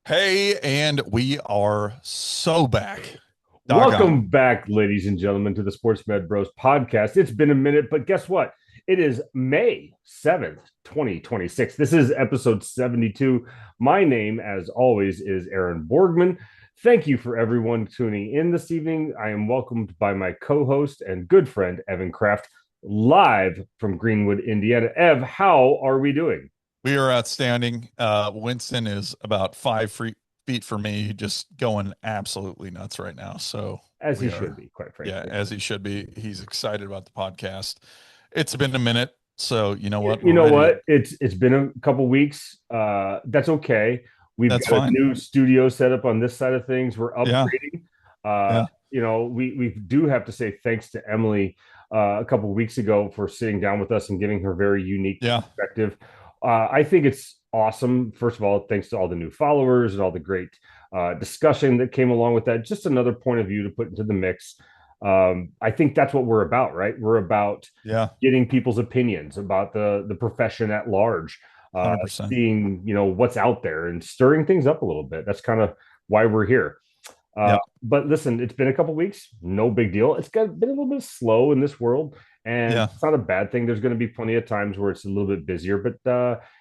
Hey, and we are so back. Doggone. Welcome back, ladies and gentlemen, to the Sports Med Bros podcast. It's been a minute, but guess what? It is May 7th, 2026. This is episode 72. My name, as always, is Aaron Borgman. Thank you for everyone tuning in this evening. I am welcomed by my co host and good friend, Evan Kraft, live from Greenwood, Indiana. Ev, how are we doing? We are outstanding. Winston is about 5 feet from me, just going absolutely nuts right now. So As he we should are, be, quite yeah, frankly. as he should be. He's excited about the podcast. It's been a minute. So you know You, what? you We're know ready to, what? It's been a couple weeks. That's okay. We've that's got a fine. new studio set up on this side of things. We're Yeah. upgrading. Yeah. We do have to say thanks to Emily a couple of weeks ago for sitting down with us and giving her very unique Yeah. perspective. I think it's awesome. First of all, thanks to all the new followers and all the great discussion that came along with that. Just another point of view to put into the mix. I think that's what we're about, right? We're about Yeah. getting people's opinions about the profession at large, 100%. seeing what's out there and stirring things up a little bit. That's kind of why we're here. Yep. But listen, it's been a couple weeks, no big deal. It's been a little bit slow in this world, and Yeah. it's not a bad thing. There's going to be plenty of times where it's a little bit busier, but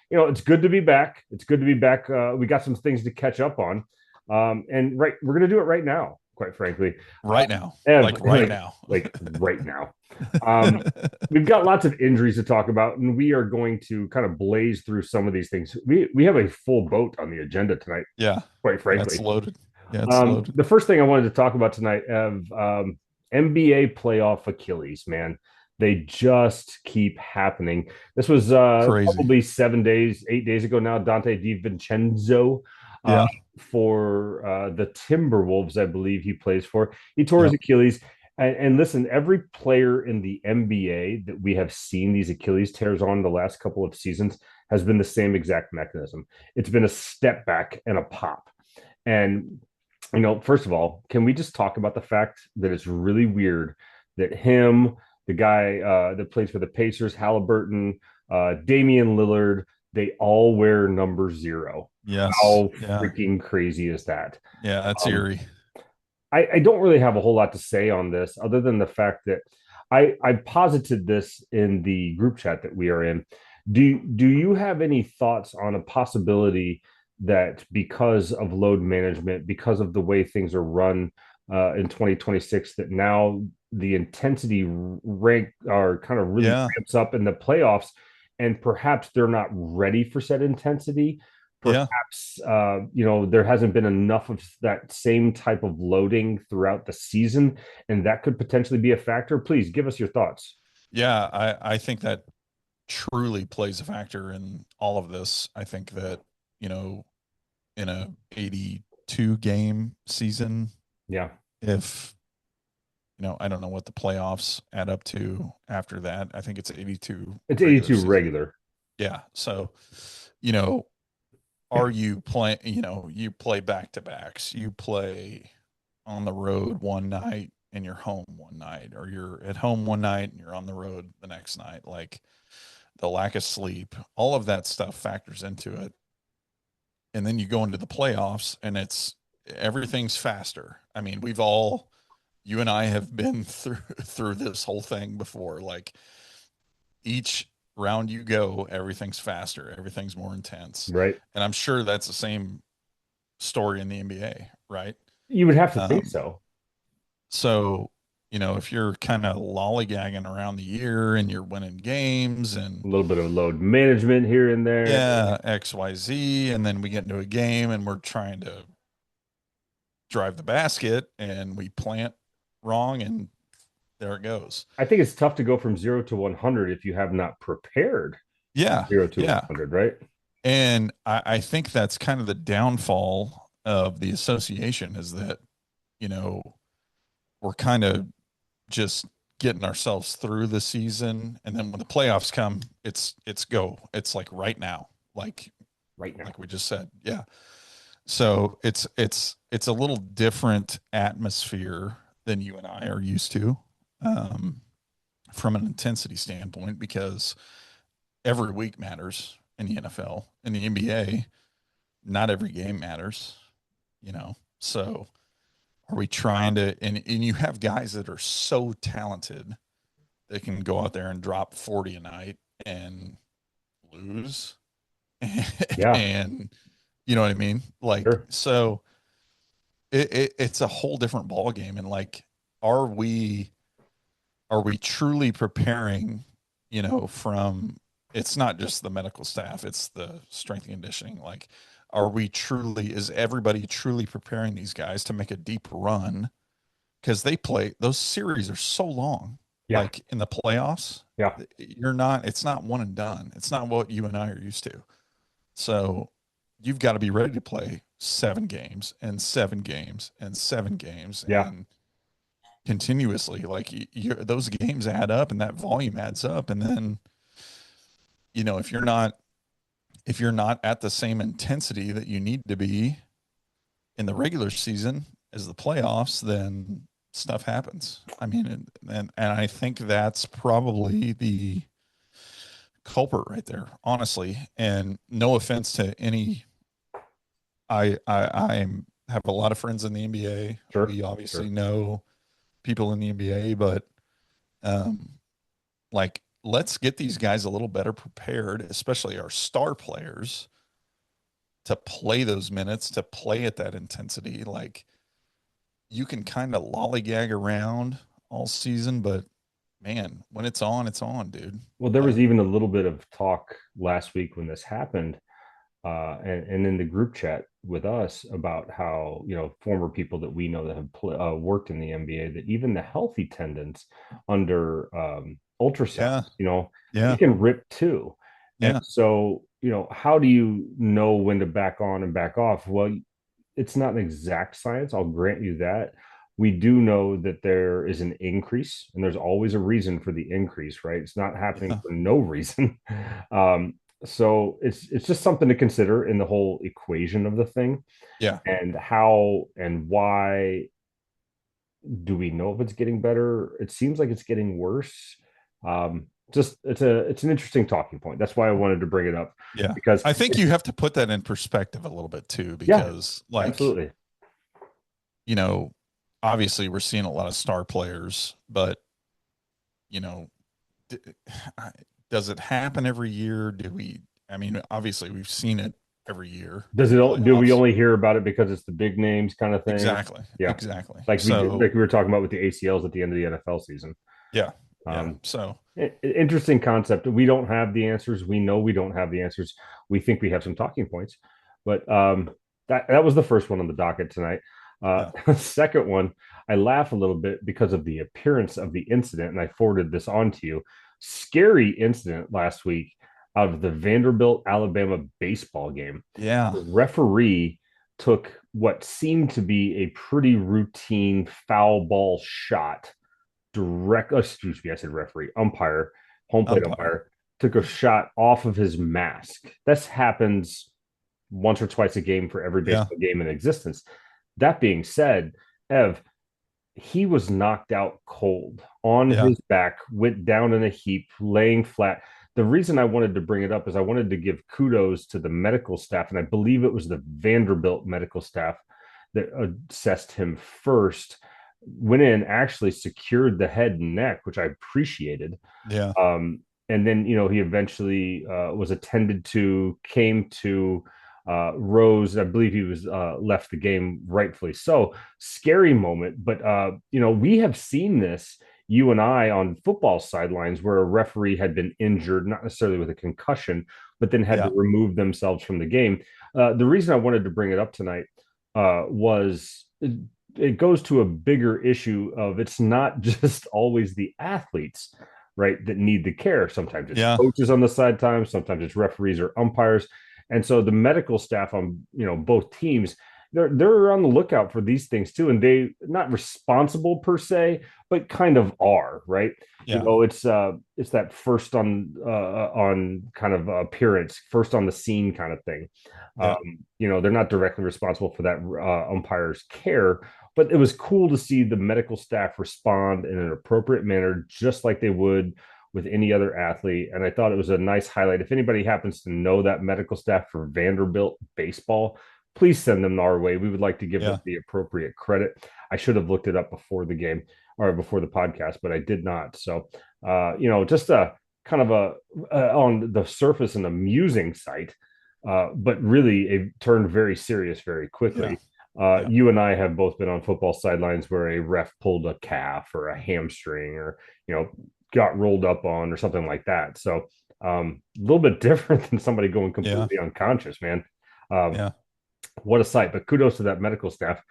it's good to be back. It's good to be back. We got some things to catch up on, and right, we're going to do it right now. Quite frankly, Right now. Ev, Like right like now. like right now. Um, we've got lots of injuries to talk about, and we are going to kind of blaze through some of these things. We have a full boat on the agenda tonight, Yeah. quite Yeah. It's frankly. loaded. Yeah. It's loaded. The first thing I wanted to talk about tonight of NBA playoff Achilles, man. They just keep happening. This was Crazy. probably 7 days, 8 days ago now. Dante DiVincenzo uh, Yeah. for the Timberwolves, I believe he plays for. He tore his Yep. Achilles. And listen, every player in the NBA that we have seen these Achilles tears on the last couple of seasons has been the same exact mechanism. It's been a step back and a pop. And first of all, can we just talk about the fact that it's really weird that him, the guy that plays for the Pacers, Halliburton, Damian Lillard, they all wear number 0. Yes. How Yeah. freaking crazy is that? Yeah. That's Um, eerie. I don't really have a whole lot to say on this other than the fact that I posited this in the group chat that we are in. Do you have any thoughts on a possibility that because of load management, because of the way things are run in 2026, that now the intensity rank are kind of really Yeah. ramps up in the playoffs, and perhaps they're not ready for said intensity? Yeah. Perhaps there hasn't been enough of that same type of loading throughout the season, and that could potentially be a factor. Please give us your thoughts. Yeah. I think that truly plays a factor in all of this. I think that, you know, in a 82 game season, Yeah, if, I don't know what the playoffs add up to after that. I think it's 82 it's regular 82 season. regular. Yeah. So, you know, are you playing, you play back to backs, you play on the road one night and you're home one night, or you're at home one night and you're on the road the next night. Like the lack of sleep, all of that stuff factors into it. And then you go into the playoffs and everything's faster. I mean, you and I have been through this whole thing before. Like each round you go, everything's faster, everything's more intense. Right? And I'm sure that's the same story in the NBA, right? You would have to think Um, so. so, if you're kind of lollygagging around the year and you're winning games A and little bit of load management here and there. yeah, XYZ, and then we get into a game and we're trying to drive the basket and we plant wrong and there it goes. I think it's tough to go from 0 to 100 if you have not prepared Yeah. 0 to Yeah. 100, right? And I think that's kind of the downfall of the association is that, you know, we're kind of just getting ourselves through the season. And then when the playoffs come, it's go. It's like right now, like, Right now. like we just said. Yeah. So it's a little different atmosphere than you and I are used to, um, from an intensity standpoint, because every week matters in the NFL. In the NBA, not every game matters, So are we trying to, and you have guys that are so talented, they can go out there and drop 40 a night and lose. Yeah, And you know what I mean? Like, sure. so it's a whole different ball game. And like, are we, are we truly preparing, from, it's not just the medical staff, it's the strength and conditioning. Like, are we truly, is everybody truly preparing these guys to make a deep run? Because they play, those series are so long. Yeah, Like in the playoffs, yeah, it's not one and done. It's not what you and I are used to. So you've got to be ready to play 7 games and 7 games and 7 games yeah, and continuously. Like those games add up and that volume adds up. And then, if you're not at the same intensity that you need to be in the regular season as the playoffs, then stuff happens. I mean, and I think that's probably the culprit right there, honestly. And no offense to any, I have a lot of friends in the NBA. sure, We obviously sure. know people in the NBA, but um, like let's get these guys a little better prepared, especially our star players, to play those minutes, to play at that intensity. Like you can kind of lollygag around all season, but man, when it's on, dude. Well, there was Like, even a little bit of talk last week when this happened, and in the group chat with us about how former people that we know that have worked in the NBA, that even the healthy tendons under ultrasound, yeah, they yeah, can rip too. And yeah, so, how do you know when to back on and back off? Well, it's not an exact science. I'll grant you that. We do know that there is an increase, and there's always a reason for the increase, right? It's not happening yeah, for no reason. um, so it's just something to consider in the whole equation of the thing, yeah. and how and why do we know if it's getting better? It seems like it's getting worse. Just it's an interesting talking point. That's why I wanted to bring it up Yeah. because I think you have to put that in perspective a little bit too, yeah, because like, absolutely. you know, obviously we're seeing a lot of star players, but you know, d- does it happen every year? I mean, obviously we've seen it every year Does in it? the Do we playoffs. only hear about it because it's the big names kind of thing? Exactly. Yeah, Exactly. like So, we were talking about with the ACLs at the end of the NFL season. yeah. Yeah. Um, So, Interesting concept. We don't have the answers. We know we don't have the answers. We think we have some talking points, but that was the first one on the docket tonight. yeah. Second one, I laugh a little bit because of the appearance of the incident, and I forwarded this on to you. Scary incident last week out of the Vanderbilt Alabama baseball game. Yeah. The referee took what seemed to be a pretty routine foul ball shot excuse me, I said referee, umpire, home plate Umpire. umpire, took a shot off of his mask. This happens once or twice a game for every Yeah. baseball game in existence. That being said, Ev, he was knocked out cold on Yeah. his back, went down in a heap, laying flat. The reason I wanted to bring it up is I wanted to give kudos to the medical staff, and I believe it was the Vanderbilt medical staff that assessed him first, went in, actually secured the head and neck, which I appreciated. Yeah. And then, he eventually was attended to, came to, Rose. I believe he was left the game, rightfully so. Scary moment, but we have seen this, you and I, on football sidelines where a referee had been injured, not necessarily with a concussion, but then had to Yeah. remove themselves from the game. The reason I wanted to bring it up tonight was it goes to a bigger issue of it's not just always the athletes, right, that need the care. Sometimes it's Yeah. coaches on the side time, sometimes it's referees or umpires. And so the medical staff on both teams, they're on the lookout for these things too, and they not responsible per se, but kind of are, right? Yeah. It's that first on kind of appearance, first on the scene kind of thing. Yeah. They're not directly responsible for that umpire's care, but it was cool to see the medical staff respond in an appropriate manner, just like they would with any other athlete. And I thought it was a nice highlight. If anybody happens to know that medical staff for Vanderbilt baseball, please send them our way. We would like to give them Yeah. the appropriate credit. I should have looked it up before the game or before the podcast, but I did not. So, just a kind of on the surface an amusing sight, but really it turned very serious very Yeah. quickly. Yeah. You and I have both been on football sidelines where a ref pulled a calf or a hamstring or, got rolled up on or something like that. So a little bit different than somebody going Yeah. completely unconscious, man. Um, Yeah. what a sight! But kudos to that medical staff.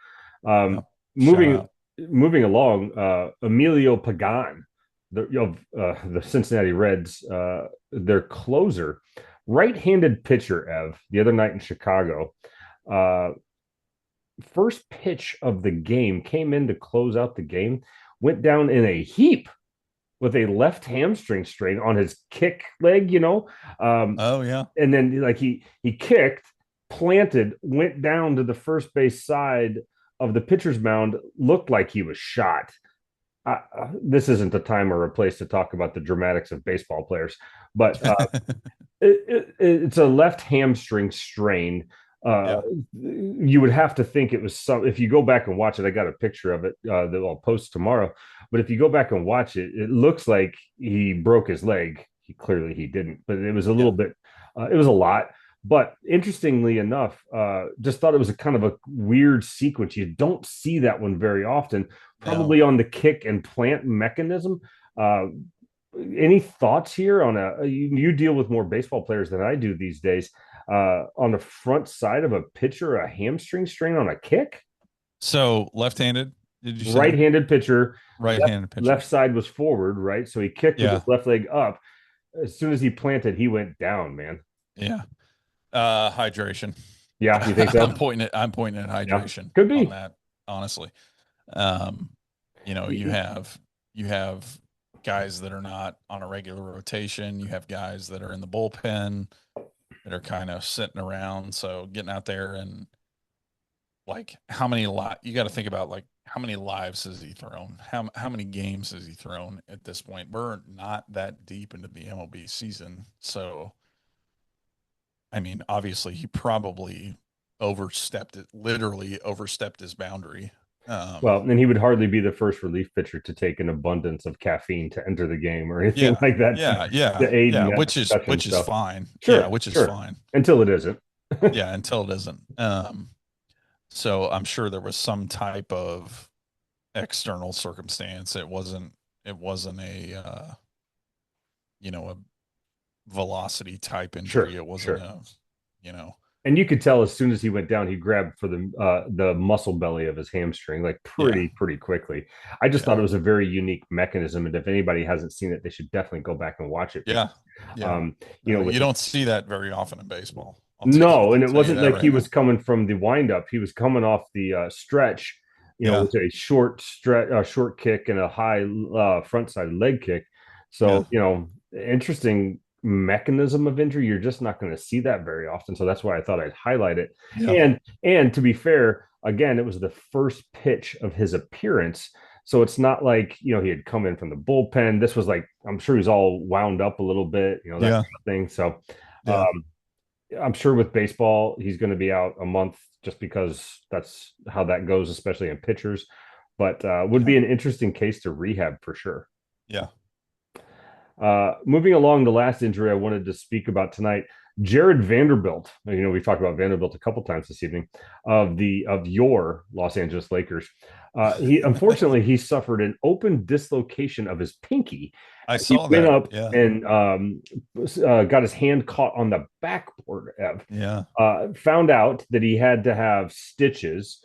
Yeah. Shout Moving out. moving along, Emilio Pagan, the Cincinnati Reds, their closer, right-handed pitcher, Ev, the other night in Chicago. Uh, First pitch of the game came in to close out the game, went down in a heap with a left hamstring strain on his kick leg, Oh yeah. and then like he kicked, planted, went down to the first base side of the pitcher's mound, looked like he was shot. This isn't the time or a place to talk about the dramatics of baseball players, but it's a left hamstring strain. Uh, Yeah. you would have to think it was some. If you go back and watch it, I got a picture of it that I'll post tomorrow. But if you go back and watch it, it looks like he broke his leg. He didn't, but it was a little Yeah. bit. It was a lot. But interestingly enough, just thought it was a kind of a weird sequence. You don't see that one very often. No. Probably on the kick and plant mechanism. Uh, any thoughts here on you deal with more baseball players than I do these days, on the front side of a pitcher, a hamstring strain on a kick? So left-handed, did you say? Right-handed pitcher, Right-handed left pitcher. side was forward, right? So he kicked with Yeah. his left leg up. As soon as he planted, he went down, man. Yeah. Hydration. Yeah, you think so? I'm pointing at Yeah, hydration could on be. that, honestly. Um, you have guys that are not on a regular rotation. You have guys that are in the bullpen that are kind of sitting around. So getting out there and like how many you got to think about like how many lives has he thrown? How many games has he thrown at this point? We're not that deep into the MLB season. So I mean, obviously he probably literally overstepped his boundary. Well, and he would hardly be the first relief pitcher to take an abundance of caffeine to enter the game or anything Yeah, like that yeah, to aid in yeah, that which is discussion which is stuff. fine. Yeah, Sure, which is sure. fine. Until it isn't. Yeah, until it isn't. So I'm sure there was some type of external circumstance. It wasn't a velocity type injury. Sure, It wasn't sure. a you know And you could tell as soon as he went down, he grabbed for the muscle belly of his hamstring like yeah, pretty quickly. I just thought yeah, it was a very unique mechanism, and if anybody hasn't seen it, they should definitely go back and watch it. yeah, yeah. No, With you the don't see that very often in baseball. I'll tell you no, I'll and it tell you wasn't that like he right was now. coming from the windup. He was coming off the stretch, Yeah, with a short kick and a high front side leg kick. yeah, So, interesting mechanism of injury. You're just not going to see that very often. So that's why I thought I'd highlight it. yeah, And to be fair, again, it was the first pitch of his appearance. So it's not like, he had come in from the bullpen. This was like, I'm sure he's all wound up a little bit, that yeah, kind of thing. So yeah. um, I'm sure with baseball, he's going to be out a month just because that's how that goes, especially in pitchers. But would Yeah. be an interesting case to rehab for sure. Yeah. Moving along, the last injury I wanted to speak about tonight, Jared Vanderbilt. We've talked about Vanderbilt a couple times this evening of your Los Angeles Lakers. He unfortunately he suffered an open dislocation of his pinky. I He saw went that. up Yeah. and got his hand caught on the backboard. Yeah. Found out that he had to have stitches.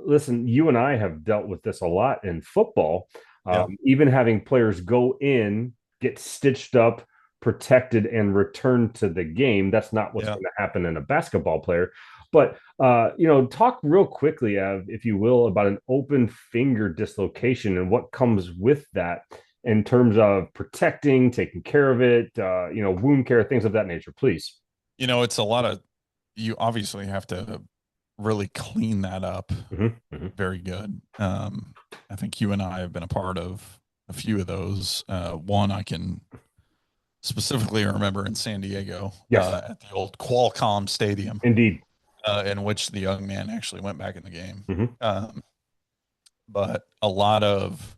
Listen, you and I have dealt with this a lot in football. Yeah. Even having players go in, get stitched up, protected, and return to the game. That's not what's Yeah. going to happen in a basketball player. But talk real quickly, if you will, about an open finger dislocation and what comes with that in terms of protecting, taking care of it, wound care, things of that nature, please. It's a lot of, you obviously have to really clean that up Mm-hmm, mm-hmm. very good. I think you and I have been a part of a few of those. One I can specifically remember in San Diego, Yes, at the old Qualcomm Stadium, indeed. in which the young man actually went back in the game. Hmm. Um, but a lot of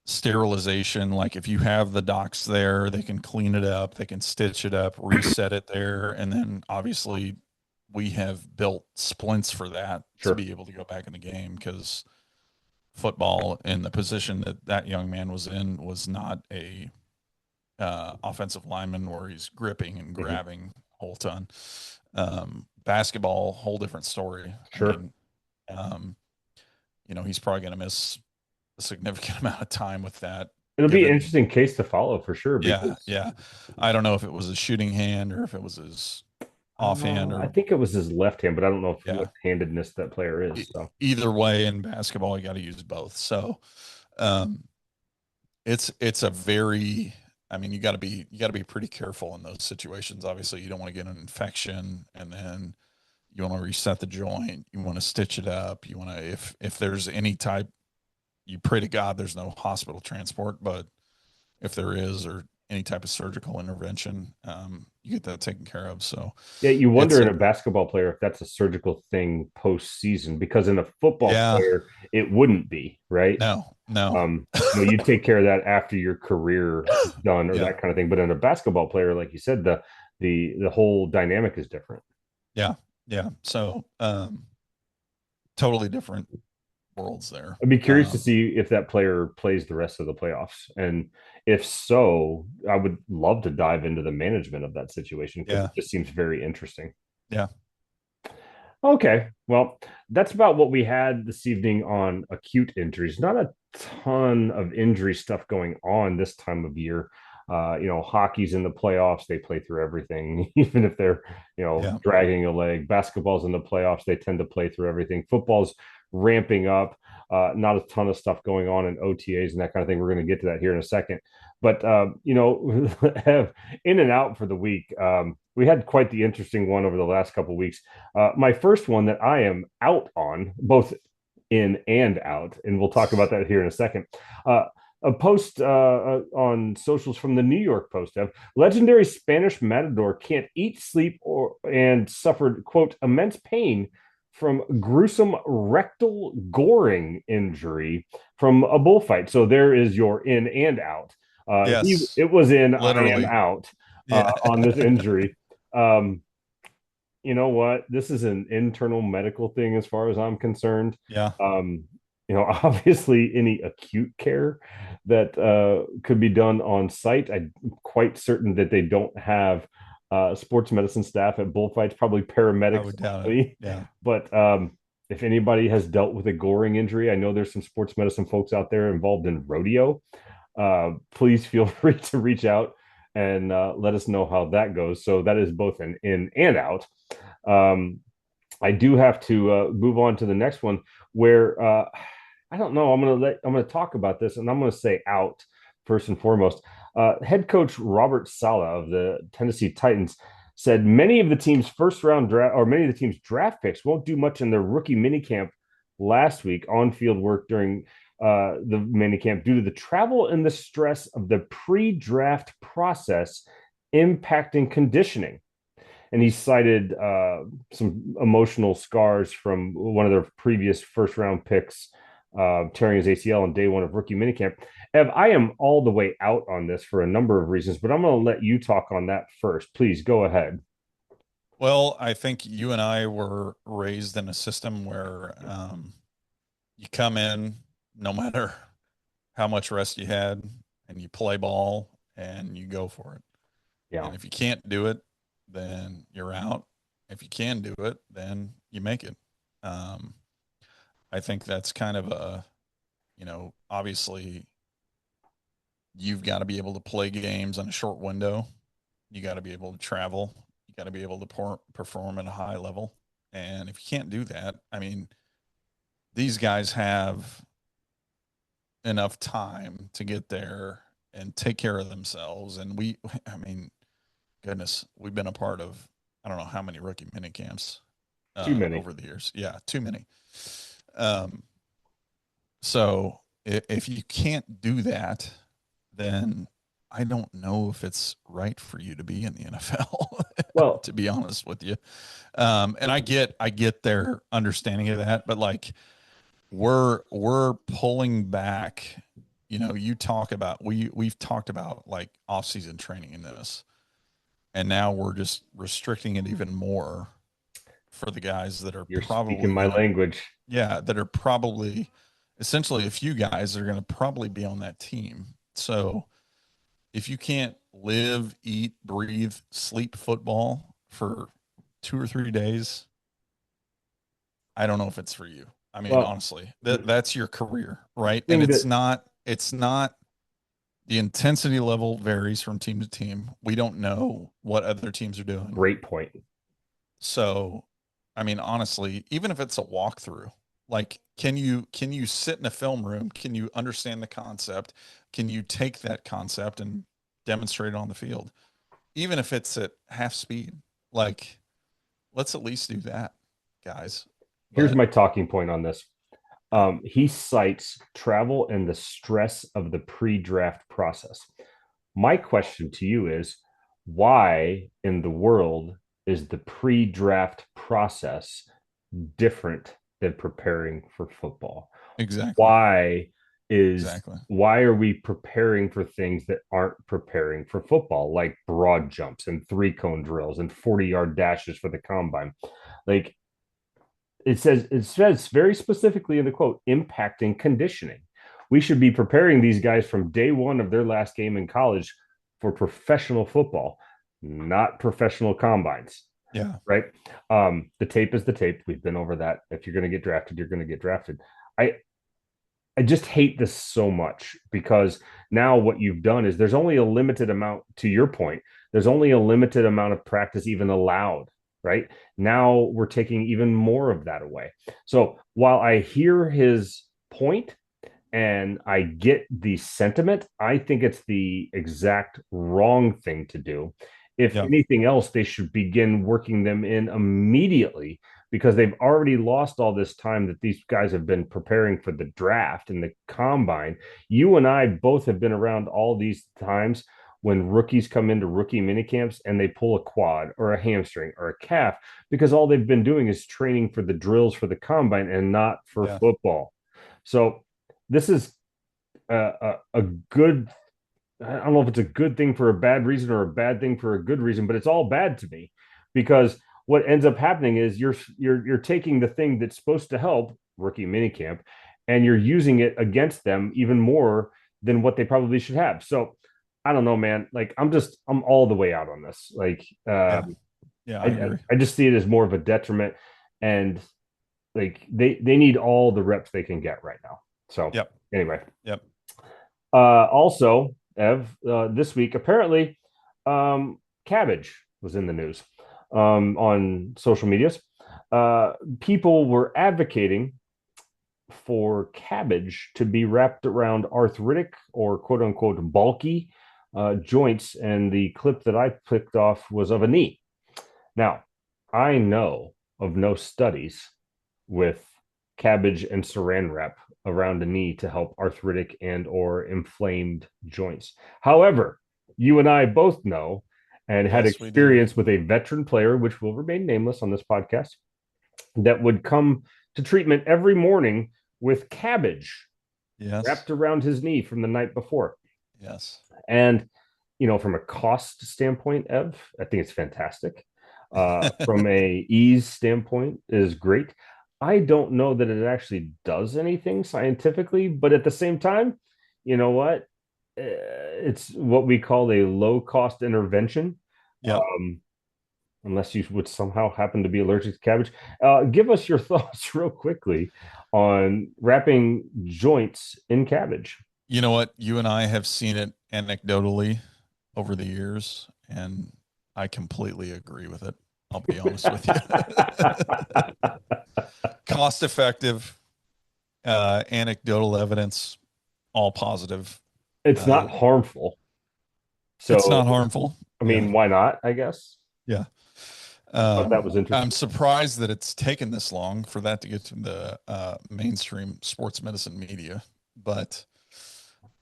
sterilization, like if you have the docks there, they can clean it up, they can stitch it up, reset it there, and then obviously we have built splints for that to Sure. be able to go back in the game, because football in the position that that young man was in was not a offensive lineman where he's gripping and Hmm. grabbing a whole ton. Basketball, whole different story. I Sure. mean, um, he's probably going to miss a significant amount of time with that, It'll be an given, interesting case to follow for sure yeah, because yeah. I don't know if it was his shooting hand or if it was his offhand I or, think it was his left hand, but I don't know if yeah. what handedness that player E- is. So Either way, in basketball, you got to use both. So, um, it's a very, I mean, you got to be pretty careful in those situations. Obviously, you don't want to get an infection, and then you want to reset the joint, you want to stitch it up, you want to, if there's any type, you pray to God there's no hospital transport, but if there is, or any type of surgical intervention, you get that taken care of. So yeah, you wonder it's in a, a basketball player if that's a surgical thing postseason because in a football yeah, player it wouldn't be, right? no, no, You take care of that after your career is done or yeah, that kind of thing. But in a basketball player, like you said, the whole dynamic is different. yeah, yeah. So, totally different worlds there. I'd be curious to see if that player plays the rest of the playoffs. And if so, I would love to dive into the management of that situation because Yeah, it just seems very interesting. yeah, Okay. Well, that's about what we had this evening on acute injuries. Not a ton of injury stuff going on this time of year. Hockey's in the playoffs, they play through everything, even if they're, yeah. dragging a leg. Basketball's in the playoffs, they tend to play through everything. Football's ramping up. Not a ton of stuff going on in OTAs and that kind of thing. We're going to get to that here in a second. But, have in and out for the week. We had quite the interesting one over the last couple of weeks. My first one that I am out on, both in and out, and we'll talk about that here in a second. A post on socials from the New York Post of legendary Spanish matador can't eat, sleep, or and suffered quote immense pain from gruesome rectal goring injury from a bullfight. So there is your in and out. Yes, It was in, I am literally. out Yeah, on this injury. Um, you know what? This is an internal medical thing as far as I'm concerned. yeah. Um, obviously, any acute care that could be done on site, I'm quite certain that they don't have sports medicine staff at bullfights, probably I paramedics would doubt it. only. Yeah, But if anybody has dealt with a goring injury, I know there's some sports medicine folks out there involved in rodeo. Please feel free to reach out and let us know how that goes. So that is both an in and out. Um, I do have to move on to the next one where I don't know. I'm gonna talk about this, and I'm gonna say out first and foremost. Head coach Robert Saleh of the Tennessee Titans said many of the team's first round draft or many of the team's draft picks won't do much in their rookie minicamp last week on field work during the minicamp due to the travel and the stress of the pre-draft process impacting conditioning. And he cited some emotional scars from one of their previous first round picks tearing his ACL on day one of rookie minicamp. Ev, I am all the way out on this for a number of reasons, but I'm going to let you talk on that first. Please go ahead. well, I think you and I were raised in a system where, you come in no matter how much rest you had, and you play ball and you go for it. Yeah. And if you can't do it, then you're out. If you can do it, then you make it. Um, I think that's kind of a, obviously you've got to be able to play games in a short window. You got to be able to travel. You got to be able to perform at a high level. And if you can't do that, I mean, these guys have enough time to get there and take care of themselves. And I mean, goodness, we've been a part of, I don't know how many rookie mini camps Too many. over the years. Yeah, too many. Um, so if you can't do that, then I don't know if it's right for you to be in the NFL, Well, to be honest with you. And I get their understanding of that, but like we're pulling back. You know, you talk about we've talked about like off-season training in this, and now we're just restricting it even more for the guys that are you're speaking probably my gonna, language. yeah, that are probably essentially a few guys that are gonna probably be on that team. So if you can't live, eat, breathe, sleep football for 2 or 3 days, I don't know if it's for you. I mean, Well, honestly, the that's your career, right? And thing that it's not the intensity level varies from team to team. We don't know what other teams are doing. great point. So, I mean, honestly, even if it's a walkthrough, like can you sit in a film room? Can you understand the concept? Can you take that concept and demonstrate it on the field? Even if it's at half speed, like let's at least do that, guys. Here's But my talking point on this. yeah, He cites travel and the stress of the pre-draft process. My question to you is, why in the world is the pre-draft process different than preparing for football? exactly. Why is Exactly. why are we preparing for things that aren't preparing for football, like broad jumps and three cone drills and 40-yard dashes for the combine? Like, it says very specifically in the quote, impacting conditioning. We should be preparing these guys from day one of their last game in college for professional football, not professional combines. Yeah. Right. The tape is the tape. We've been over that. If you're going to get drafted, you're going to get drafted. I just hate this so much because now what you've done is there's only a limited amount, to your point, there's only a limited amount of practice even allowed, right? Now we're taking even more of that away. So while I hear his point and I get the sentiment, I think it's the exact wrong thing to do. If Yeah. anything else, they should begin working them in immediately because they've already lost all this time that these guys have been preparing for the draft and the combine. You and I both have been around all these times when rookies come into rookie minicamps and they pull a quad or a hamstring or a calf because all they've been doing is training for the drills for the combine and not for Yeah. football. So this is a good, I don't know if it's a good thing for a bad reason or a bad thing for a good reason, but it's all bad to me because what ends up happening is you're taking the thing that's supposed to help rookie minicamp and you're using it against them even more than what they probably should have. So I don't know, man. Like I'm all the way out on this. Like Yeah. Yeah. I I agree. I just see it as more of a detriment, and like they need all the reps they can get right now. So Yep. anyway, Yep. also, Ev, this week apparently, cabbage was in the news on social medias. People were advocating for cabbage to be wrapped around arthritic or quote unquote bulky joints, and the clip that I picked off was of a knee. Now, I know of no studies with cabbage and saran wrap around the knee to help arthritic and or inflamed joints. However, you and I both know and had Yes, we do. experience with a veteran player, which will remain nameless on this podcast, that would come to treatment every morning with cabbage Yes. wrapped around his knee from the night before. Yes. And, from a cost standpoint, Ev, I think it's fantastic. From a ease standpoint, is great. I don't know that it actually does anything scientifically, but at the same time, you know what? It's what we call a low cost intervention. Yep. Unless you would somehow happen to be allergic to cabbage. Give us your thoughts real quickly on wrapping joints in cabbage. You know what? You and I have seen it anecdotally over the years, and I completely agree with it. I'll be honest with you. Cost effective, anecdotal evidence, all positive. It's not Um, harmful. it's So, not harmful. I Yeah. mean, why not? I guess. Yeah. But that was I'm interesting. surprised that it's taken this long for that to get to the mainstream sports medicine media. but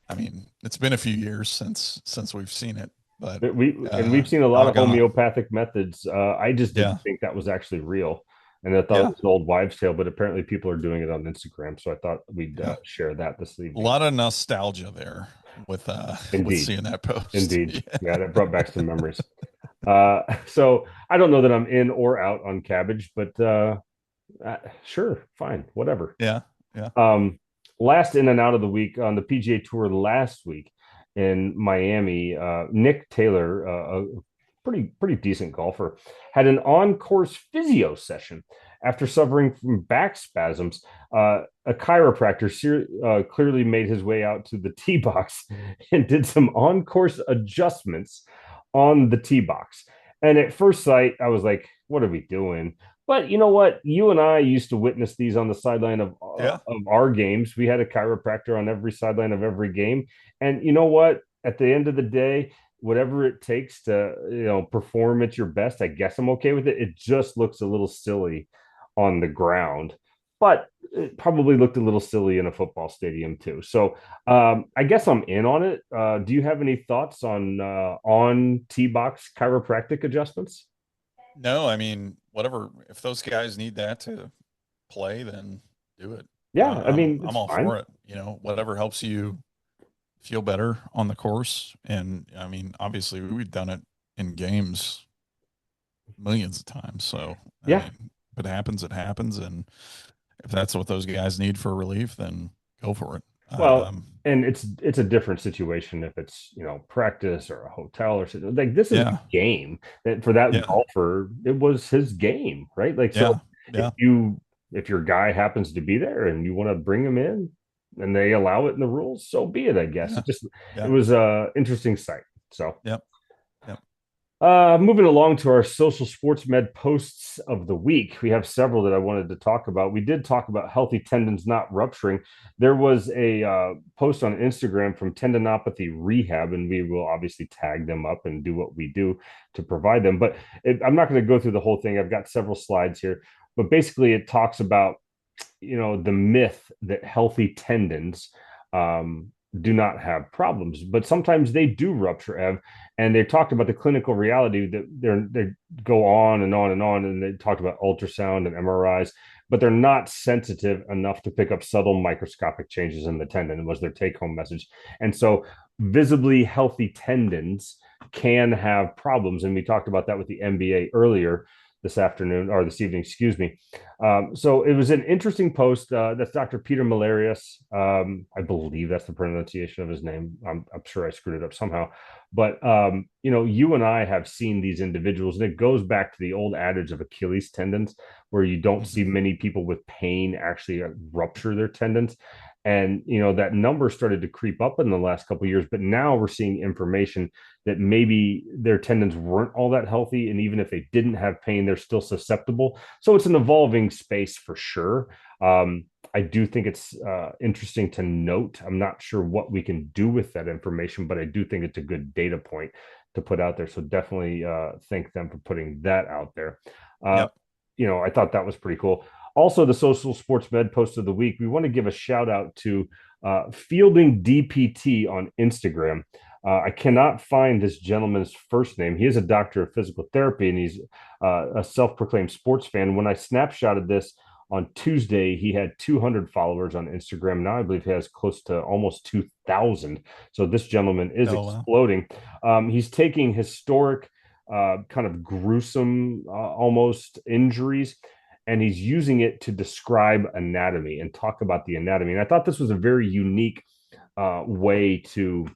I mean, it's been a few years since we've seen it, but We've seen a lot of doggone, homeopathic methods. I just didn't yeah, think that was actually real, and I thought it yeah, was an old wives' tale. But apparently, people are doing it on Instagram, so I thought we'd yeah. share that this A evening. lot of nostalgia there with with Indeed, seeing that post. indeed, Yeah, yeah, that brought back some memories. So I don't know that I'm in or out on cabbage, but sure, fine, whatever. yeah, yeah. Um, Last in and out of the week on the PGA Tour last week in Miami, Nick Taylor, a pretty decent golfer, had an on-course physio session after suffering from back spasms. A chiropractor clearly made his way out to the tee box and did some on-course adjustments on the tee box. And at first sight, I was like, "What are we doing?" But you know what? You and I used to witness these on the sideline Yeah. of our games. We had a chiropractor on every sideline of every game, and you know what? At the end of the day, whatever it takes to perform at your best, I guess I'm okay with it. It just looks a little silly on the ground, but it probably looked a little silly in a football stadium too. So I guess I'm in on it. Do you have any thoughts on tee box chiropractic adjustments? No, I mean, whatever. If those guys need that to play, then do it. Yeah, I mean I'm it's all fine. for it. You know, whatever helps you feel better on the course. And I mean, obviously, we've done it in games millions of times. So I Yeah, mean, if it happens, it happens. And if that's what those guys need for relief, then go for it. well, and it's a different situation if it's practice or a hotel or something. Like this is a Yeah, game that for that yeah, golfer, it was his game, right? Like so, yeah, if yeah, if your guy happens to be there and you want to bring him in and they allow it in the rules, so be it. I guess yeah, it yeah, was a interesting sight. So yep, yep. moving along to our social sports med posts of the week, we have several that I wanted to talk about. We did talk about healthy tendons not rupturing. There was a post on Instagram from Tendinopathy Rehab, and we will obviously tag them up and do what we do to provide them. But I'm not going to go through the whole thing. I've got several slides here, but basically, it talks about the myth that healthy tendons do not have problems, but sometimes they do rupture, Ev. And they talked about the clinical reality that they go on and on and on, and they talked about ultrasound and MRIs, but they're not sensitive enough to pick up subtle microscopic changes in the tendon. Was their take-home message, and so visibly healthy tendons can have problems, and we talked about that with the NBA earlier this afternoon or this evening, excuse me. So it was an interesting post. That's Dr. Peter Malarius. I believe that's the pronunciation of his name. I'm sure I screwed it up somehow. But, you and I have seen these individuals, and it goes back to the old adage of Achilles tendons, where you don't see Mhm. many people with pain actually rupture their tendons. And, that number started to creep up in the last couple of years. But now we're seeing information that maybe their tendons weren't all that healthy. And even if they didn't have pain, they're still susceptible. So it's an evolving space for sure. I do think it's interesting to note. I'm not sure what we can do with that information, but I do think it's a good data point to put out there. So definitely thank them for putting that out there. Uh, Yep. I thought that was pretty cool. Also, the social sports med post of the week, we want to give a shout out to Fielding DPT on Instagram. I cannot find this gentleman's first name. He is a doctor of physical therapy and he's a self proclaimed sports fan. When I snapshotted this on Tuesday, he had 200 followers on Instagram. Now I believe he has close to almost 2,000. So this gentleman is Oh well. exploding. He's taking historic, kind of gruesome, almost injuries, and he's using it to describe anatomy and talk about the anatomy. And I thought this was a very unique way to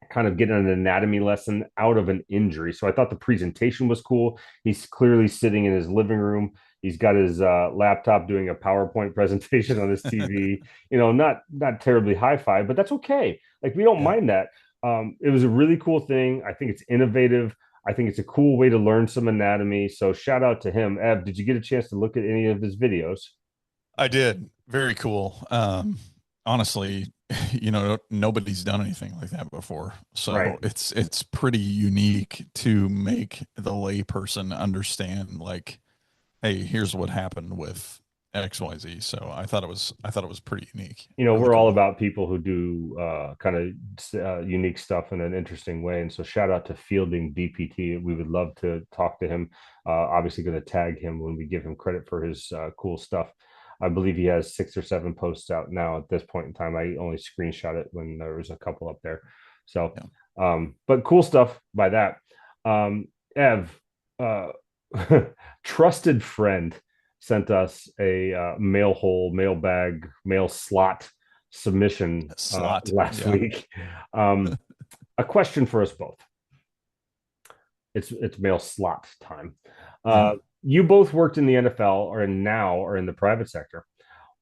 kind of get an anatomy lesson out of an injury. So I thought the presentation was cool. He's clearly sitting in his living room. He's got his laptop doing a PowerPoint presentation on his TV. Not terribly hi-fi, but that's okay. Like we don't Yeah. mind that. It was a really cool thing. I think it's innovative. I think it's a cool way to learn some anatomy. So shout out to him. Ev, did you get a chance to look at any of his videos? I did. Very cool. Honestly, nobody's done anything like that before. Right. So it's pretty unique to make the layperson understand like, hey, here's what happened with XYZ. So I thought it was pretty unique, really We're all cool. about people who do kind of unique stuff in an interesting way. And so, shout out to Fielding DPT. We would love to talk to him. Obviously, going to tag him when we give him credit for his cool stuff. I believe he has 6 or 7 posts out now at this point in time. I only screenshot it when there was a couple up there. So, Yeah. but cool stuff by that. Ev, uh, trusted friend sent us a mail hole, mailbag, mail slot submission Slot. last Yeah. week. Um, a question for us both. It's mail slot time. Mhm. You both worked in the NFL or now are in the private sector.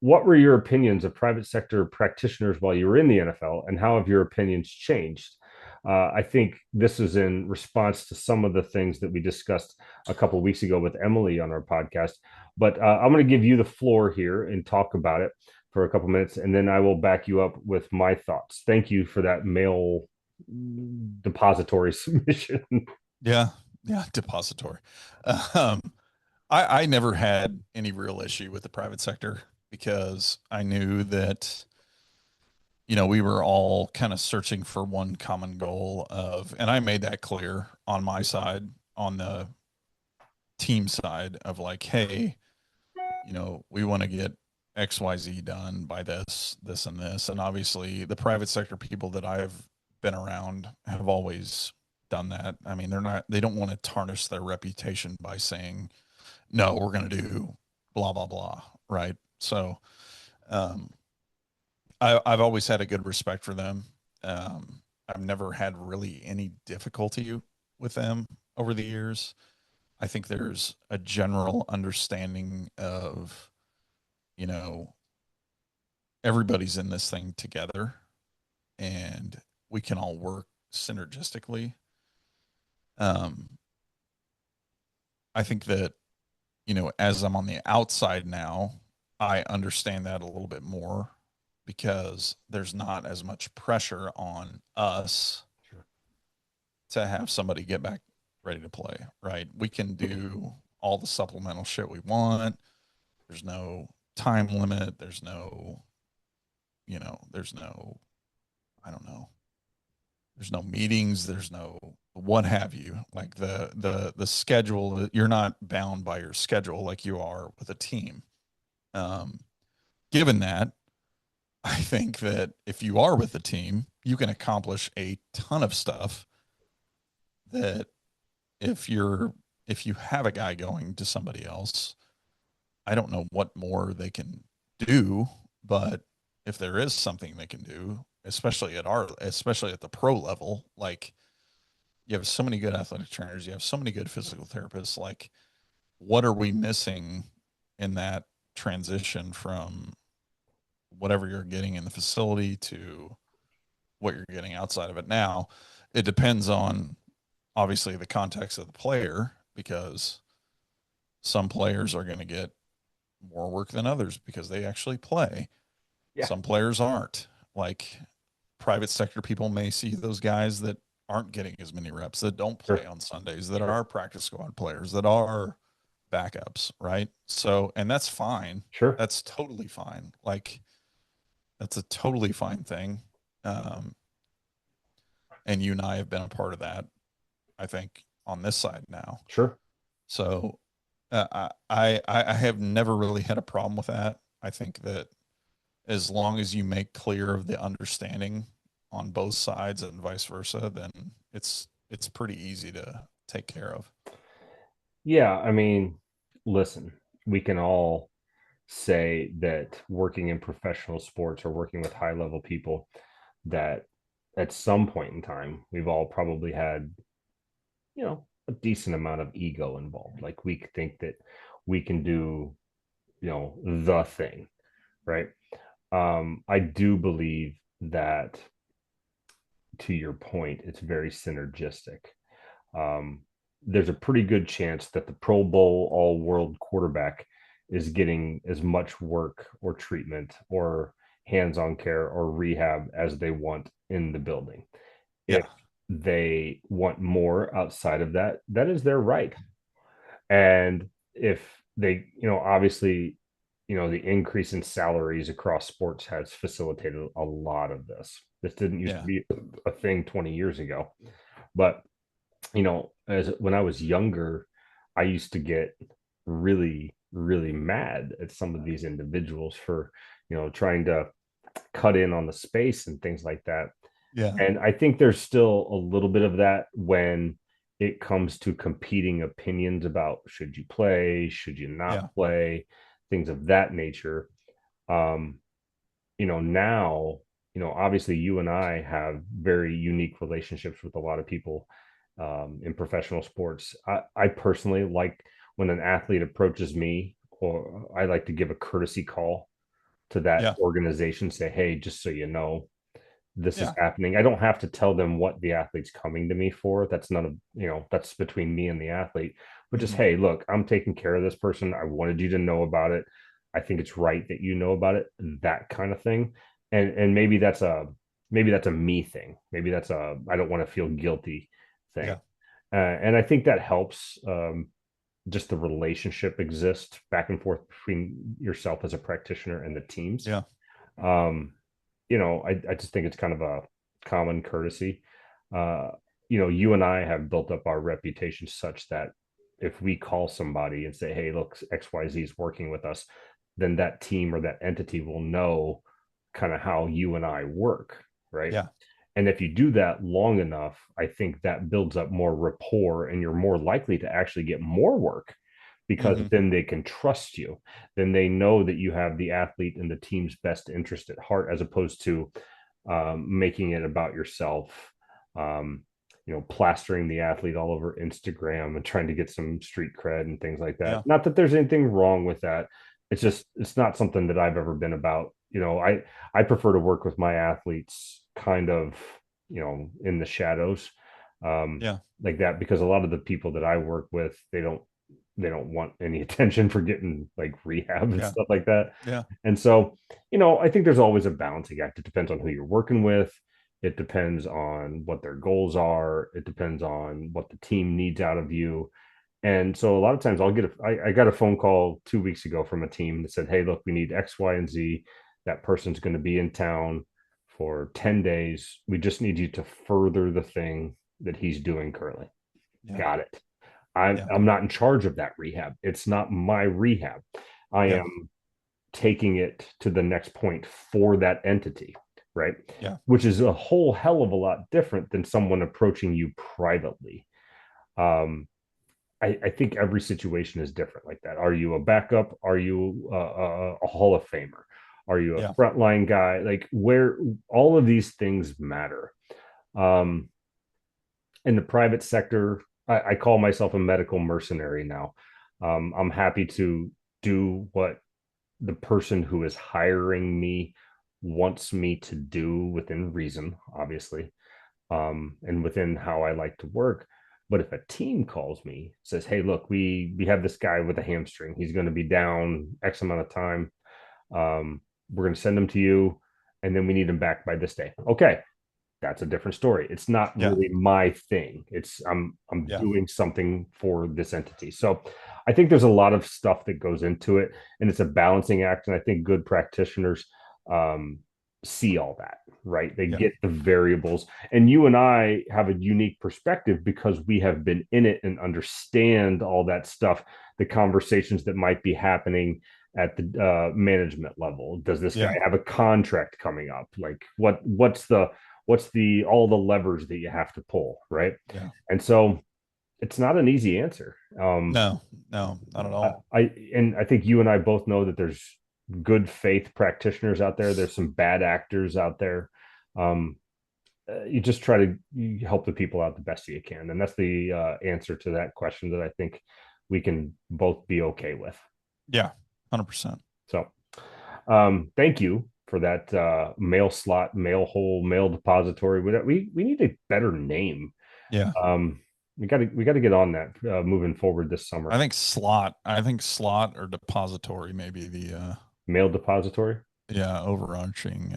What were your opinions of private sector practitioners while you were in the NFL, and how have your opinions changed? I think this is in response to some of the things that we discussed a couple of weeks ago with Emily on our podcast. But I'm going to give you the floor here and talk about it for a couple of minutes, and then I will back you up with my thoughts. Thank you for that mail depository submission. Yeah. Yeah. Depository. Um, I never had any real issue with the private sector because I knew that, we were all kind of searching for one common goal of, and I made that clear on my side, on the team side of like, hey, we want to get XYZ done by this, and this. And obviously, the private sector people that I've been around have always done that. I mean, they don't want to tarnish their reputation by saying, no, we're going to do blah, blah, blah. Right. So, um, I've always had a good respect for them. I've never had really any difficulty with them over the years. I think there's a general understanding of, you know, everybody's in this thing together and we can all work synergistically. Um, I think that, as I'm on the outside now, I understand that a little bit more because there's not as much pressure on us Sure. to have somebody get back ready to play, right? We can do all the supplemental shit we want. There's no time limit. There's no, I don't know, there's no meetings. There's no what have you. Like the schedule, you're not bound by your schedule like you are with a team. Um, Given that, I think that if you are with a team, you can accomplish a ton of stuff that if you have a guy going to somebody else, I don't know what more they can do, but if there is something they can do, especially at the pro level, like you have so many good athletic trainers, you have so many good physical therapists, like what are we missing in that transition from whatever you're getting in the facility to what you're getting outside of it? Now, it depends on obviously the context of the player because some players are going to get more work than others because they actually play. Yeah, Some players aren't. Like private sector people may see those guys that aren't getting as many reps, that don't play sure, on Sundays, that sure, are practice squad players, that are backups, right? So, and that's fine. sure, That's totally fine. Like that's a totally fine thing. Um, and you and I have been a part of that, I think, on this side now. sure. So I have never really had a problem with that. I think that as long as you make clear of the understanding on both sides and vice versa, then it's pretty easy to take care of. Yeah, I mean, listen, we can all say that working in professional sports or working with high level people, that at some point in time, we've all probably had, a decent amount of ego involved. Like we think that we can do, the thing, right? I do believe that, to your point, it's very synergistic. Um, there's a pretty good chance that the Pro Bowl all world quarterback is getting as much work or treatment or hands on care or rehab as they want in the building. If Yeah. they want more outside of that, that is their right. And if they, obviously, the increase in salaries across sports has facilitated a lot of this. This didn't used to Yeah. be a thing 20 years ago. But, as when I was younger, I used to get really, really mad at some of these individuals for, trying to cut in on the space and things like that. Yeah. And I think there's still a little bit of that when it comes to competing opinions about should you play, should you not Yeah. play, things of that nature. Um, now, obviously you and I have very unique relationships with a lot of people in professional sports. I personally like when an athlete approaches me, or I like to give a courtesy call to that Yeah. organization, say, hey, just so you know, this is Yeah. happening. I don't have to tell them what the athlete's coming to me for. That's none of, that's between me and the athlete. But just, Hmm. hey, look, I'm taking care of this person. I wanted you to know about it. I think it's right that you know about it, that kind of thing. And maybe that's a me thing. Maybe that's a I don't want to feel guilty thing. Yeah. And I think that helps just the relationship exist back and forth between yourself as a practitioner and the teams. Yeah. Um, I just think it's kind of a common courtesy. Uh, you and I have built up our reputation such that if we call somebody and say, hey, look, XYZ is working with us, then that team or that entity will know kind of how you and I work, right? Yeah. And if you do that long enough, I think that builds up more rapport and you're more likely to actually get more work because Hmm. then they can trust you. Then they know that you have the athlete and the team's best interest at heart, as opposed to making it about yourself, um, plastering the athlete all over Instagram and trying to get some street cred and things like that. Yeah. Not that there's anything wrong with that. It's just, it's not something that I've ever been about. I prefer to work with my athletes kind of, in the shadows, um, Yeah. like that, because a lot of the people that I work with, they don't want any attention for getting like rehab and Yeah. stuff like that. Yeah. And so, I think there's always a balancing act. It depends on who you're working with. It depends on what their goals are. It depends on what the team needs out of you. And so a lot of times I got a phone call 2 weeks ago from a team that said, hey, look, we need X, Y, and Z. That person's going to be in town for 10 days. We just need you to further the thing that he's doing currently. Yeah. Got it. I'm Yeah. I'm not in charge of that rehab. It's not my rehab. I Yeah. am taking it to the next point for that entity, right? Yeah. Which is a whole hell of a lot different than someone approaching you privately. Um, I think every situation is different like that. Are you a backup? Are you a Hall of Famer? Are you a Yeah. frontline guy? Like, where all of these things matter. Um, in the private sector, I call myself a medical mercenary now. I'm happy to do what the person who is hiring me wants me to do within reason, obviously, and within how I like to work. But if a team calls me, says, "Hey, look, we have this guy with a hamstring. He's going to be down X amount of time. We're going to send him to you, and then we need him back by this day." Okay, that's a different story. It's not Yeah. really my thing. It's I'm Yeah. doing something for this entity. So I think there's a lot of stuff that goes into it, and it's a balancing act. And I think good practitioners um, see all that, right? They Yeah. get the variables. And you and I have a unique perspective because we have been in it and understand all that stuff, the conversations that might be happening at the management level. Does this guy Yeah. have a contract coming up? Like what's the all the levers that you have to pull, right? Yeah. And so it's not an easy answer. No. No. Not at all. I think you and I both know that there's good faith practitioners out there. There's some bad actors out there. Um, you just try to you help the people out the best you can, and that's the answer to that question that I think we can both be okay with. Yeah. 100%. So, thank you for that mail slot, mail hole, mail depository. We need a better name. Yeah. Um, we got to get on that moving forward this summer. I think slot or depository may be the Mail depository, yeah, overarching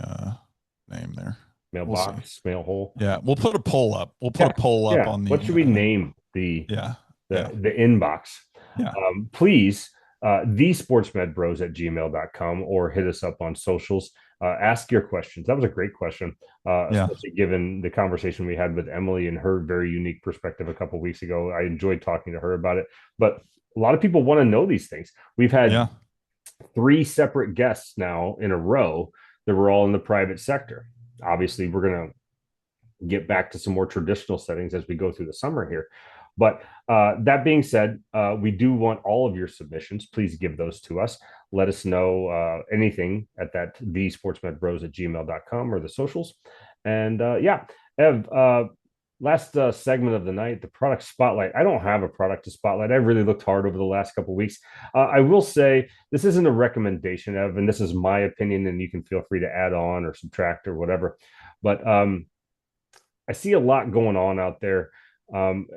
name there. We'll see. mailbox, mail hole. Yeah, we'll put a poll up. We'll put Yeah, a poll up yeah. on What the should we name the yeah. the Yeah. the inbox? Yeah. Please. thesportsmedbros@gmail.com, or hit us up on socials. Ask your questions. That was a great question, Yeah. especially given the conversation we had with Emily and her very unique perspective a couple of weeks ago. I enjoyed talking to her about it. But a lot of people want to know these things. We've had Yeah. 3 separate guests now in a row that were all in the private sector. Obviously, we're going to get back to some more traditional settings as we go through the summer here. But that being said, we do want all of your submissions. Please give those to us. Let us know anything at that thesportsmedbros@gmail.com or the socials. And yeah, Ev, last segment of the night, the product spotlight. I don't have a product to spotlight. I really looked hard over the last couple of weeks. I will say this isn't a recommendation, Ev, and this is my opinion, and you can feel free to add on or subtract or whatever. But I see a lot going on out there. Um,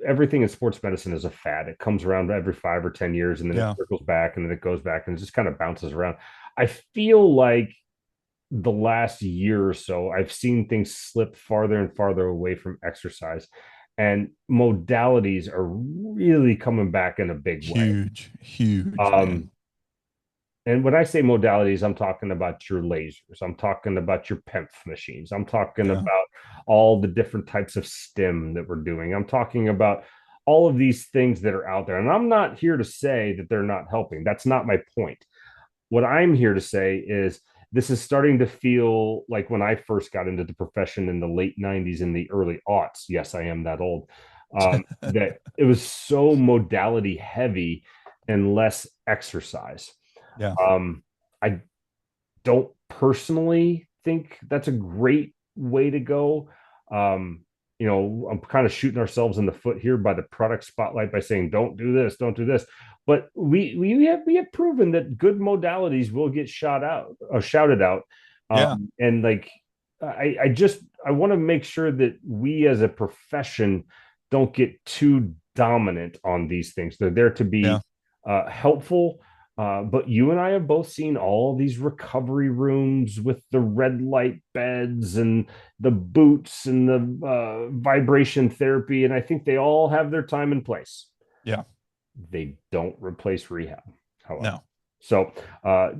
everything in sports medicine is a fad. It comes around every 5 or 10 years, and then it Yeah. circles back, and then it goes back, and it just kind of bounces around. I feel like the last year or so, I've seen things slip farther and farther away from exercise, and modalities are really coming back in a big way. Huge, huge, Um, man. and when I say modalities, I'm talking about your lasers. I'm talking about your PEMF machines. I'm talking Yeah. about all the different types of stim that we're doing. I'm talking about all of these things that are out there. And I'm not here to say that they're not helping. That's not my point. What I'm here to say is this is starting to feel like when I first got into the profession in the late 90s and the early aughts. Yes, I am that old. That it was so modality heavy and less exercise. Yeah. I don't personally think that's a great way to go. Um, I'm kind of shooting ourselves in the foot here by the product spotlight by saying don't do this, don't do this. But we have proven that good modalities will get shouted out. Yeah. And like I want to make sure that we as a profession don't get too dominant on these things. They're there to Yeah. be helpful, but you and I have both seen all these recovery rooms with the red light beds and the boots and the vibration therapy. And I think they all have their time and place. Yeah. They don't replace rehab, however. No. So,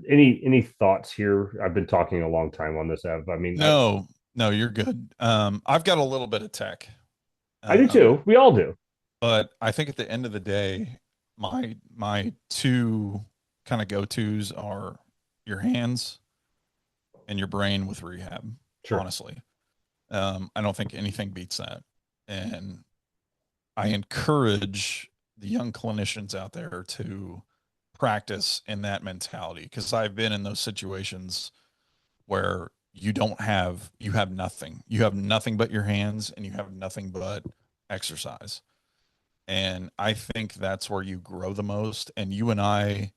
any thoughts here? I've been talking a long time on this, Ev. I mean, No. No, you're good. I've got a little bit of tech. I do Um, too. We all do. but I think at the end of the day, my two kind of go-tos are your hands and your brain with rehab, Sure. honestly. I don't think anything beats that. And I encourage the young clinicians out there to practice in that mentality because I've been in those situations where you have nothing. You have nothing but your hands and you have nothing but exercise. And I think that's where you grow the most. And you and I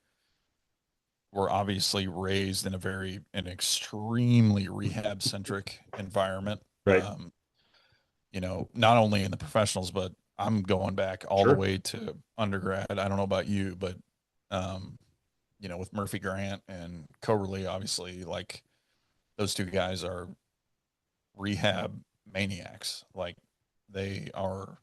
were obviously raised in an extremely rehab centric environment. Right. Not only in the professionals, but I'm going back all the Sure. way to undergrad. I don't know about you, but um, with Murphy Grant and Coverly, obviously, like those two guys are rehab maniacs. Like they are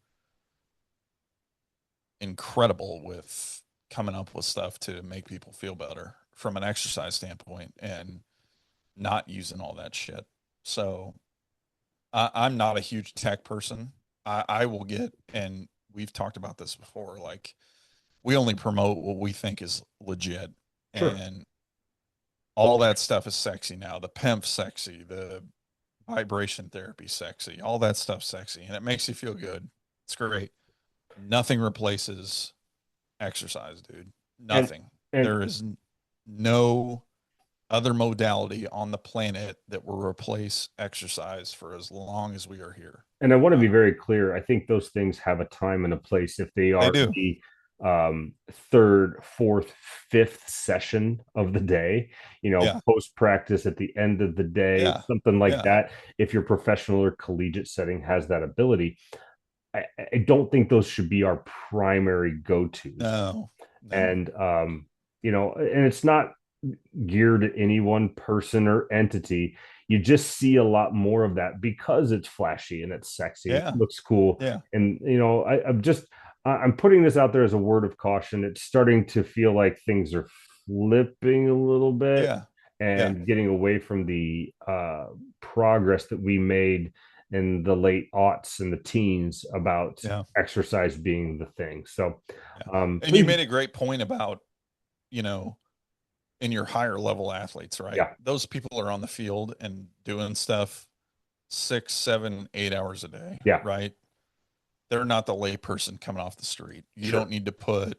incredible with coming up with stuff to make people feel better from an exercise standpoint and not using all that shit. So I'm not a huge tech person. I will get, and we've talked about this before, like we only promote what we think is legit. Sure. And all that stuff is sexy now. The PEMF sexy, the vibration therapy sexy, all that stuff sexy. And it makes you feel good. It's great. Nothing replaces exercise, dude. And Nothing. and There is no other modality on the planet that will replace exercise for as long as we are here. And I want to be Uh, very clear. I think those things have a time and a place. If they they are do. the third, fourth, fifth session of the day, Yeah. post practice at the end of the day, Yeah. something like Yeah. that. If your professional or collegiate setting has that ability, I don't think those should be our primary go tos. No. No. And and it's not geared at any one person or entity. You just see a lot more of that because it's flashy and it's sexy and Yeah. it looks cool. Yeah. And I'm just I'm putting this out there as a word of caution. It's starting to feel like things are flipping a little bit Yeah. Yeah. and getting away from the progress that we made in the late aughts and the teens about Yeah. exercise being the thing. So, Yeah. And you please, made a great point about, you know, in your higher level athletes, right? yeah, Those people are on the field and doing stuff 6, 7, 8 hours a day, yeah, right? They're not the lay person coming off the street. You sure, don't need to put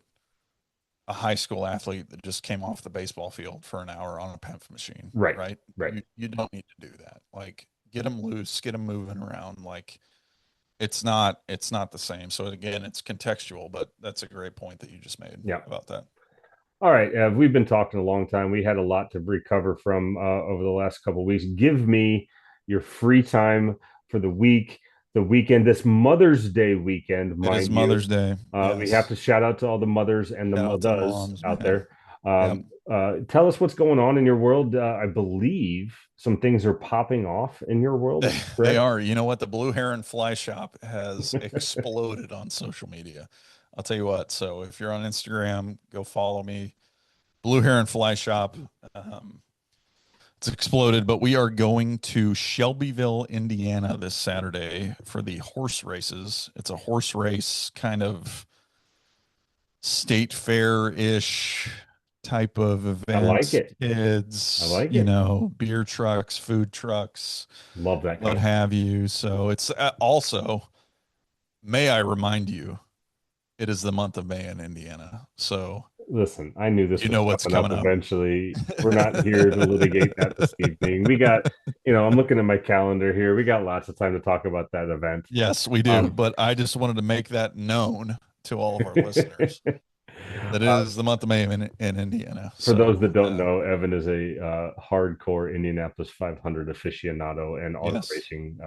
a high school athlete that just came off the baseball field for an hour on a PEMF machine, right, right? right. You don't need to do that. Like get them loose, get them moving around. Like it's not the same. So again, it's contextual, but that's a great point that you just made Yeah. about that. All right, we've been talking a long time. We had a lot to recover from over the last couple of weeks. Give me your free time for the week, the weekend, this Mother's Day weekend, It is mind you. Mother's Day. We have Yes. to shout out to all the mothers and the Shout out to the mothers moms, out man. there. Yep. Tell us what's going on in your world. I believe some things are popping off in your world. Is that They correct? are. You know what? The Blue Heron Fly Shop has exploded on social media. I'll tell you what. So if you're on Instagram, go follow me. Blue Heron Fly Shop. Um, it's exploded, but we are going to Shelbyville, Indiana this Saturday for the horse races. It's a horse race kind of state fair-ish type of I like event. it. I Kids, like it. beer trucks, food trucks, Love that kind what of stuff. have you. So it's also, may I remind you, it is the month of May in Indiana. So Listen, I knew this you was know what's coming up coming up. eventually. We're not here to litigate that this evening. We got, I'm looking at my calendar here. We got lots of time to talk about that event. Yes, we do. Um, But I just wanted to make that known to all of our listeners that it uh, is the month of May in Indiana. for those So, that don't know, Evan is a hardcore Indianapolis 500 aficionado and auto yes, racing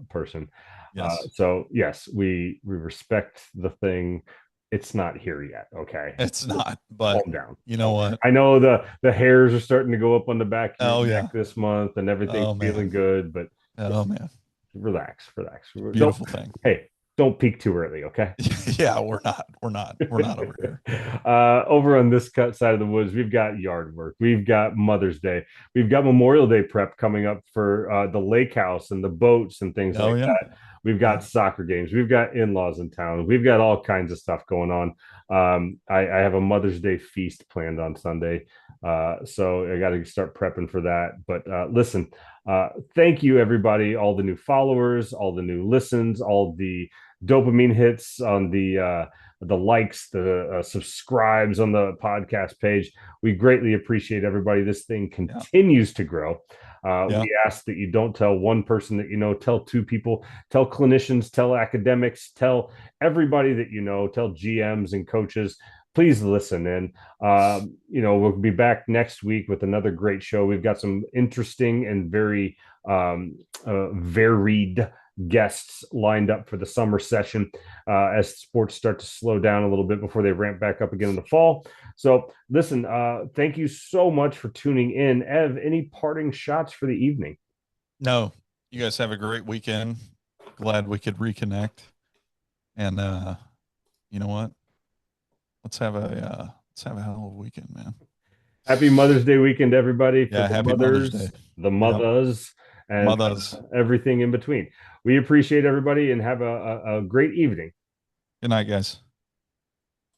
person. yes, So yes, we respect the thing. It's not here yet. Okay, it's not. But calm down. you know what? I know the hairs are starting to go up on the back of your Oh, neck yeah. this month, and everything's Oh, feeling man. good. But Oh, man. relax, relax. Don't Beautiful thing. hey, don't peak too early, okay? Yeah, we're not. We're not. We're not over here. Over on this side of the woods, we've got yard work, we've got Mother's Day, we've got Memorial Day prep coming up for the lake house and the boats and things Oh, like yeah. that. We've Yeah. got soccer games, we've got in-laws in town, we've got all kinds of stuff going on. I have a Mother's Day feast planned on Sunday, so I got to start prepping for that. But listen, thank you everybody, all the new followers, all the new listens, all the dopamine hits on the likes, the subscribes on the podcast page. We greatly appreciate everybody. This thing Yeah. continues to grow. Yeah. We ask that you don't tell one person that you know, tell two people, tell clinicians, tell academics, tell everybody that you know, tell GMs and coaches. Please listen in. We'll be back next week with another great show. We've got some interesting and very varied guests lined up for the summer session as sports start to slow down a little bit before they ramp back up again in the fall. So, listen, thank you so much for tuning in. Ev, any parting shots for the evening? No, you guys have a great weekend. Glad we could reconnect. And you know what? Let's have a hell of a weekend, man. Happy Mother's Day weekend, everybody, for Yeah, the happy Mother's Day. mothers, the Yep. mothers, and Mothers. everything in between. We appreciate everybody and have a great evening. Good night, guys.